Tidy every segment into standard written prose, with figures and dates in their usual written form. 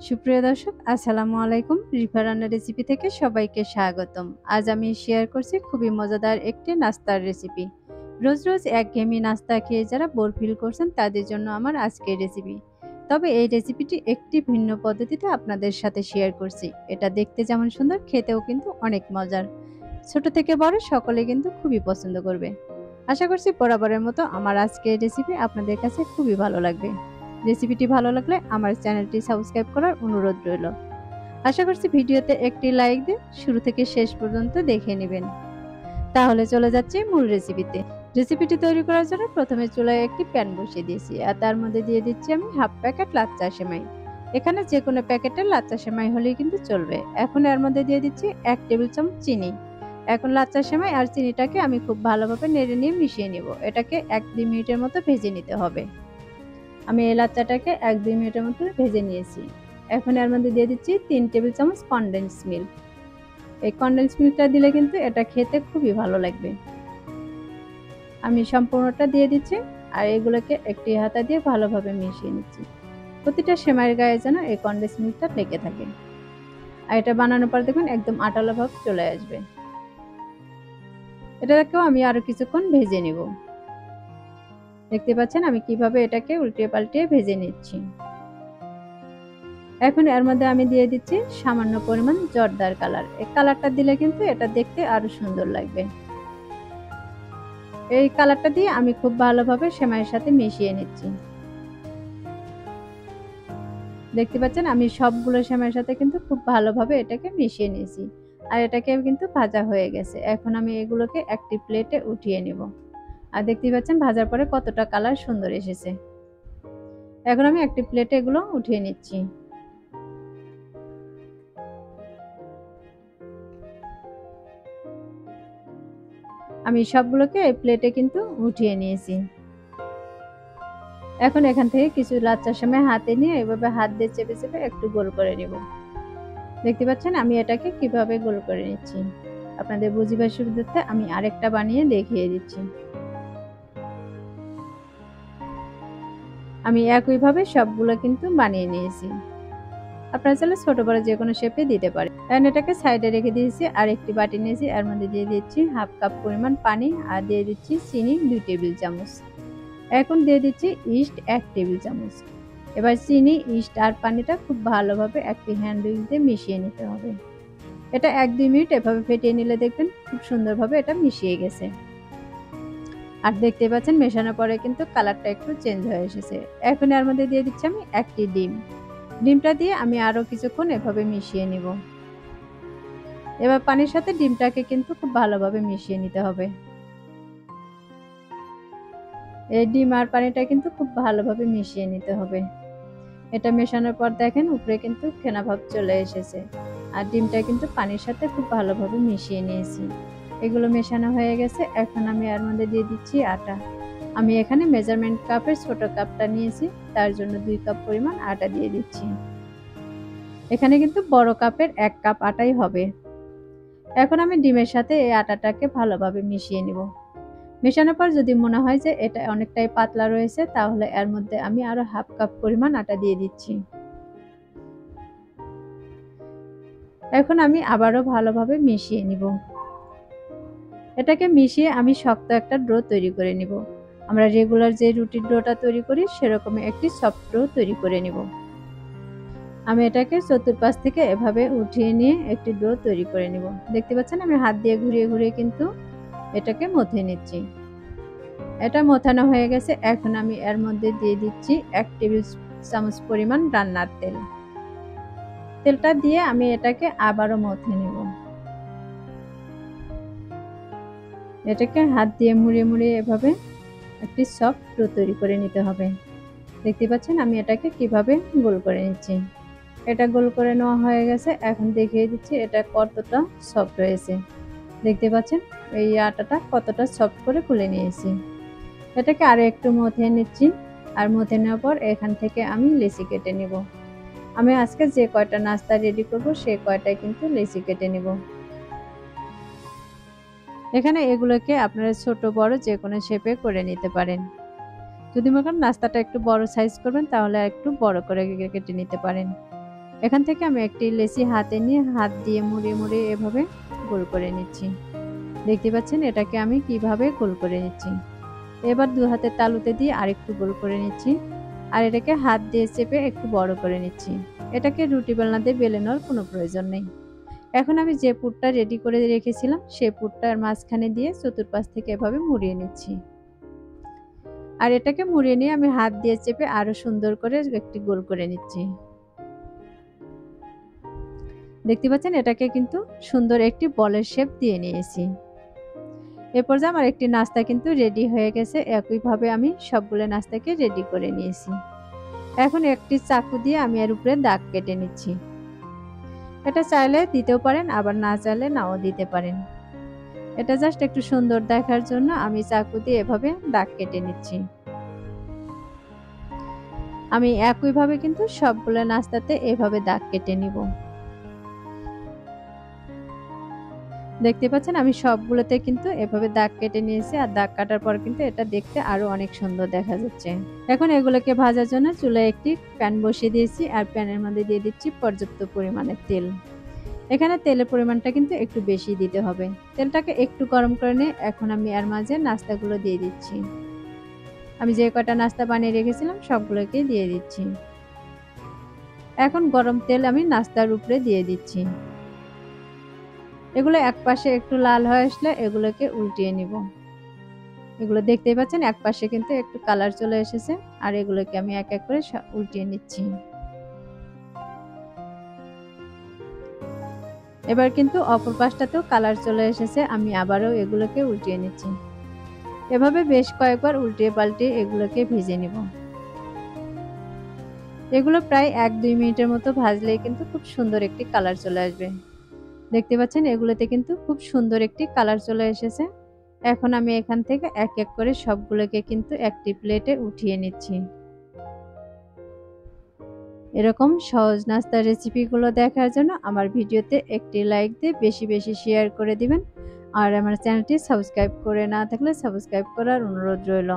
সুপ্রিয় দর্শক, আসসালামু আলাইকুম। রিফা রান্না রেসিপি থেকে সবাইকে স্বাগতম। আজ আমি শেয়ার করছি খুবই মজাদার একটি নাস্তার রেসিপি। রোজ রোজ একঘেয়েমি নাস্তা খেয়ে যারা বোর ফিল করছেন তাদের জন্য আমার আজকের রেসিপি। তবে এই রেসিপিটি একটি ভিন্ন পদ্ধতিতে আপনাদের সাথে শেয়ার করছি। এটা দেখতে যেমন সুন্দর, খেতেও কিন্তু অনেক মজার। ছোট থেকে বড় সকলে কিন্তু খুবই পছন্দ করবে। আশা করছি বরাবরের মতো আমার আজকের রেসিপি আপনাদের কাছে খুবই ভালো লাগবে। রেসিপিটি ভালো লাগলে আমার চ্যানেলটি সাবস্ক্রাইব করার অনুরোধ রইল। আশা করছি ভিডিওতে একটি লাইক দিয়ে শুরু থেকে শেষ পর্যন্ত দেখে নেবেন। তাহলে চলে যাচ্ছি মূল রেসিপিতে। রেসিপিটি তৈরি করার জন্য প্রথমে চুলায় একটি প্যান বসিয়ে দিয়েছি আর তার মধ্যে দিয়ে দিচ্ছি আমি হাফ প্যাকেট লাচ্চা সেমাই। এখানে যে কোনো প্যাকেটের লাচ্চা সেমাই হলেই কিন্তু চলবে। এখন এর মধ্যে দিয়ে দিচ্ছি 1 টেবিল চামচ চিনি। এখন লাচ্চা সেমাই আর চিনিটাকে আমি খুব ভালোভাবে নেড়ে নিয়ে মিশিয়ে নিব। এটাকে 1-2 মিনিটের মতো ভেজে নিতে হবে। আমি এই লাচ্চাটাকে 1-2 মিনিটের মতো ভেজে নিয়েছি। এখন এর মধ্যে দিয়ে দিচ্ছি 3 টেবিল চামচ কনডেন্স মিল্ক। এই কনডেন্স মিল্কটা দিলে কিন্তু এটা খেতে খুবই ভালো লাগবে। আমি সম্পূর্ণটা দিয়ে দিচ্ছি আর এগুলোকে একটি হাতা দিয়ে ভালোভাবে মিশিয়ে নিচ্ছি। প্রতিটা সেমাইয়ের গায়ে যেন এই কনডেন্স মিল্কটা লেগে থাকে। আর এটা বানানোর পর দেখুন একদম আঠালো ভাব চলে আসবে। এটাকেও আমি আরো কিছুক্ষণ ভেজে নেব। দেখতে পাচ্ছেন আমি কিভাবে এটাকে উল্টিয়ে পাল্টিয়ে ভেজে নিচ্ছি। এখন এর মধ্যে আমি দিয়ে দিচ্ছি সামান্য পরিমাণ জর্দার কালার। এই কালারটা দিলে কিন্তু এটা দেখতে আরো সুন্দর লাগবে। এই কালারটা দিয়ে আমি খুব ভালোভাবে সেমাইয়ের সাথে মিশিয়ে নিচ্ছি। দেখতে পাচ্ছেন আমি সবগুলো সেমাইয়ের সাথে কিন্তু খুব ভালোভাবে এটাকে মিশিয়ে নিয়েছি। আর এটাকে কিন্তু ভাজা হয়ে গেছে। এখন আমি এগুলোকে একটি প্লেটে উঠিয়ে নেব। আর দেখতে পাচ্ছেন ভাজার পরে কতটা কালার সুন্দর এসেছে। এখন আমি একটি প্লেটে এগুলো উঠিয়ে নিচ্ছি। আমি সবগুলোকে এই প্লেটে কিন্তু উঠিয়ে নিয়েছি। এখন এখান থেকে কিছু লাচ্চা সেমাই হাতে নিয়ে এভাবে হাত দিয়ে চেপে চেপে একটু গোল করে নেব। দেখতে পাচ্ছেন আমি এটাকে কিভাবে গোল করে নিচ্ছি। আপনাদের বুঝিবার সুবিধার্থে আমি আরেকটা বানিয়ে দেখিয়ে দিচ্ছি। আমি একইভাবে সবগুলো কিন্তু বানিয়ে নিয়েছি। আপনারা চাইলে ছোট বড় যে কোনো শেপে দিতে পারেন। এখন এটাকে সাইডে রেখে দিয়েছি আর একটি বাটি নিয়েছি। এর মধ্যে দিয়ে দিচ্ছি হাফ কাপ পরিমাণ পানি আর দিয়ে দিচ্ছি চিনি 2 টেবিল চামচ। এখন দিয়ে দিচ্ছি ইস্ট 1 টেবিল চামচ। এবার চিনি, ইস্ট আর পানিটা খুব ভালোভাবে একটি হ্যান্ড উইল দিয়ে মিশিয়ে নিতে হবে। এটা 1-2 মিনিট এভাবে ফেটিয়ে নিলে দেখবেন খুব সুন্দরভাবে এটা মিশিয়ে গেছে। আর দেখতে পাচ্ছেন মেশানোর পরে কিন্তু কালারটা একটু চেঞ্জ হয়ে এসেছে। এখন এর মধ্যে দিয়ে দিচ্ছি আমি একটি ডিম। ডিমটা দিয়ে আমি আরো কিছুক্ষণ এভাবে মিশিয়ে নিব। এবার পানির সাথে ডিমটাকে কিন্তু খুব ভালোভাবে মিশিয়ে নিতে হবে। এই ডিম আর পানিটা কিন্তু খুব ভালোভাবে মিশিয়ে নিতে হবে। এটা মেশানোর পর দেখেন উপরে কিন্তু ফেনা ভাব চলে এসেছে। আর ডিমটা কিন্তু পানির সাথে খুব ভালোভাবে মিশিয়ে নিয়েছি। এগুলো মেশানো হয়ে গেছে। এখন আমি এর মধ্যে দিয়ে দিচ্ছি আটা। আমি এখানে মেজারমেন্ট কাপের ছোট কাপটা নিয়েছি, তার জন্য 2 কাপ পরিমাণ আটা দিয়ে দিচ্ছি। এখানে কিন্তু বড় কাপের 1 কাপ আটাই হবে। এখন আমি ডিমের সাথে এই আটাটাকে ভালোভাবে মিশিয়ে নিব। মেশানোর পর যদি মনে হয় যে এটা অনেকটাই পাতলা রয়েছে তাহলে এর মধ্যে আমি আরো হাফ কাপ পরিমাণ আটা দিয়ে দিচ্ছি। এখন আমি আবারও ভালোভাবে মিশিয়ে নিব। এটাকে মিশিয়ে আমি শক্ত একটা ডো তৈরি করে নিব। আমরা রেগুলার যে রুটির ডোটা তৈরি করি সেরকম একটি সফট ডো তৈরি করে নিব। আমি এটাকে চতুর্পাশ থেকে এভাবে উঠিয়ে নিয়ে একটি ডো তৈরি করে নিব। দেখতে পাচ্ছেন আমি হাত দিয়ে ঘুরিয়ে ঘুরিয়ে কিন্তু এটাকে মথে নিচ্ছি। এটা মথানো হয়ে গেছে। এখন আমি এর মধ্যে দিয়ে দিচ্ছি 1 টেবিল চামচ পরিমাণ রান্নার তেল। তেলটা দিয়ে আমি এটাকে আবারও মথে নিব। এটাকে হাত দিয়ে মুড়িয়ে মুড়িয়ে এভাবে একটি সফট ডো তৈরি করে নিতে হবে। দেখতে পাচ্ছেন আমি এটাকে কিভাবে গোল করে নিচ্ছি। এটা গোল করে নেওয়া হয়ে গেছে। এখন দেখিয়ে দিচ্ছি এটা কতটা সফট হয়েছে। দেখতে পাচ্ছেন এই আটাটা কতটা সফট করে গুলে নিয়েছি। এটাকে আরো একটু মথে নিচ্ছি। আর মথে নেওয়ার পর এখান থেকে আমি লেচি কেটে নিব। আমি আজকে যে কয়টা নাস্তা রেডি করব সেই কয়টাই কিন্তু লেচি কেটে নিব। এখানে এগুলোকে আপনারা ছোট বড় যে কোনো শেপে করে নিতে পারেন। যদি মনে করেন নাস্তাটা একটু বড় সাইজ করবেন তাহলে একটু বড় করে কেটে নিতে পারেন। এখান থেকে আমি একটি লেচি হাতে নিয়ে হাত দিয়ে মুড়িয়ে মুড়িয়ে এভাবে গোল করে নিচ্ছি। দেখতে পাচ্ছেন এটাকে আমি কিভাবে গোল করে নিচ্ছি। এবার 2 হাতের তালুতে দিয়ে আরেকটু গোল করে নিচ্ছি। আর এটাকে হাত দিয়ে চেপে একটু বড় করে নিচ্ছি। এটাকে রুটি বেলনা দিয়ে বেলে নেওয়ার কোনো প্রয়োজন নেই। এখন আমি যে পুরটা রেডি করে রেখেছিলাম সেই পুরটার মাঝখানে দিয়ে চতুর্পাশ থেকে এভাবে মুড়িয়ে নিচ্ছি। আর এটাকে মুড়িয়ে নিয়ে আমি হাত দিয়ে চেপে আরো সুন্দর করে একটি গোল করে নিচ্ছি। দেখতে পাচ্ছেন এটাকে কিন্তু সুন্দর একটি বলের শেপ দিয়ে নিয়েছি। এ পর্যায়ে আমার একটি নাস্তা কিন্তু রেডি হয়ে গেছে। একইভাবে আমি সবগুলো নাস্তাকে রেডি করে নিয়েছি। এখন একটি চাকু দিয়ে আমি এর উপরে দাগ কেটে নিচ্ছি। এটা চাইলে দিতেও পারেন, আবার না চাইলে নাও দিতে পারেন। এটা জাস্ট একটু সুন্দর দেখার জন্য আমি চাকু দিয়ে এভাবে দাগ কেটে নিচ্ছি। আমি একইভাবে কিন্তু সবগুলো নাস্তাতে এভাবে দাগ কেটে নিব। দেখতে পাচ্ছেন আমি সবগুলোতে কিন্তু এভাবে দাগ কেটে নিয়েছি। আর দাগ কাটার পর কিন্তু এটা দেখতে আরো অনেক সুন্দর দেখা যাচ্ছে। এখন এগুলোকে ভাজার জন্য চুলায় একটি প্যান বসিয়ে দিয়েছি। আর প্যানের মধ্যে দিয়ে দিচ্ছি পর্যাপ্ত পরিমাণে তেল। এখানে তেলের পরিমাণটা কিন্তু একটু বেশি দিতে হবে। তেলটাকে একটু গরম করে নিয়ে এখন আমি এর মাঝে নাস্তাগুলো দিয়ে দিচ্ছি। আমি যে কয়টা নাস্তা বানিয়ে রেখেছিলাম সবগুলোকে দিয়ে দিচ্ছি। এখন গরম তেল আমি নাস্তার উপরে দিয়ে দিচ্ছি। এগুলো এক পাশে একটু লাল হয়ে আসলে এগুলোকে উল্টিয়ে নিব। এগুলো দেখতেই পাচ্ছেন এক পাশে কিন্তু একটু কালার চলে এসেছে। আর এগুলোকে আমি এক এক করে উল্টিয়ে নিচ্ছি। এবার কিন্তু অপর পাশটাতেও কালার চলে এসেছে। আমি আবারও এগুলোকে উল্টিয়ে নিচ্ছি। এভাবে বেশ কয়েকবার উল্টিয়ে পাল্টিয়ে এগুলোকে ভেজে নিব। এগুলো প্রায় 1-2 মিনিটের মতো ভাজলেই কিন্তু খুব সুন্দর একটি কালার চলে আসবে। দেখতে পাচ্ছেন এগুলোতে কিন্তু খুব সুন্দর একটি কালার চলে এসেছে। এখন আমি এখান থেকে এক এক করে সবগুলোকে কিন্তু একটি প্লেটে উঠিয়ে নিচ্ছি। এরকম সহজ নাস্তার রেসিপিগুলো দেখার জন্য আমার ভিডিওতে একটি লাইক দিয়ে বেশি বেশি শেয়ার করে দিবেন। আর আমার চ্যানেলটি সাবস্ক্রাইব করে না থাকলে সাবস্ক্রাইব করার অনুরোধ রইল।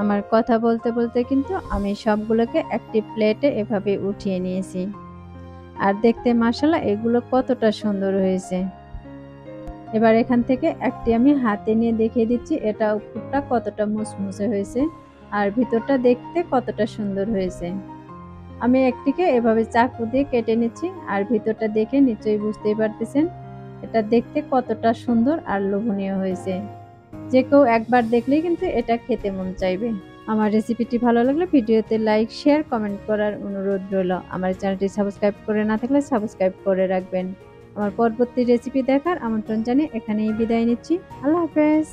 আমার কথা বলতে বলতে কিন্তু আমি সবগুলোকে একটি প্লেটে এভাবে উঠিয়ে নিয়েছি। আর দেখতে মাশাআল্লাহ এগুলো কতটা সুন্দর হয়েছে। এবার এখান থেকে একটি আমি হাতে নিয়ে দেখিয়ে দিচ্ছি এটা উপরটা কতটা মুসমুসে হয়েছে আর ভিতরটা দেখতে কতটা সুন্দর হয়েছে। আমি একটিকে এভাবে চাকু দিয়ে কেটে নিচ্ছি। আর ভিতরটা দেখে নিশ্চয়ই বুঝতেই পারতেছেন এটা দেখতে কতটা সুন্দর আর লোভনীয় হয়েছে। যে কেউ একবার দেখলেই কিন্তু এটা খেতে মন চাইবে। আমার রেসিপিটি ভালো লাগলে ভিডিওতে লাইক শেয়ার কমেন্ট করার অনুরোধ রইল। আমার চ্যানেলটি সাবস্ক্রাইব করে না থাকলে সাবস্ক্রাইব করে রাখবেন। আমার পরবর্তী রেসিপি দেখার আমন্ত্রণ জানিয়ে এখানেই বিদায় নিচ্ছি। আল্লাহ হাফেজ।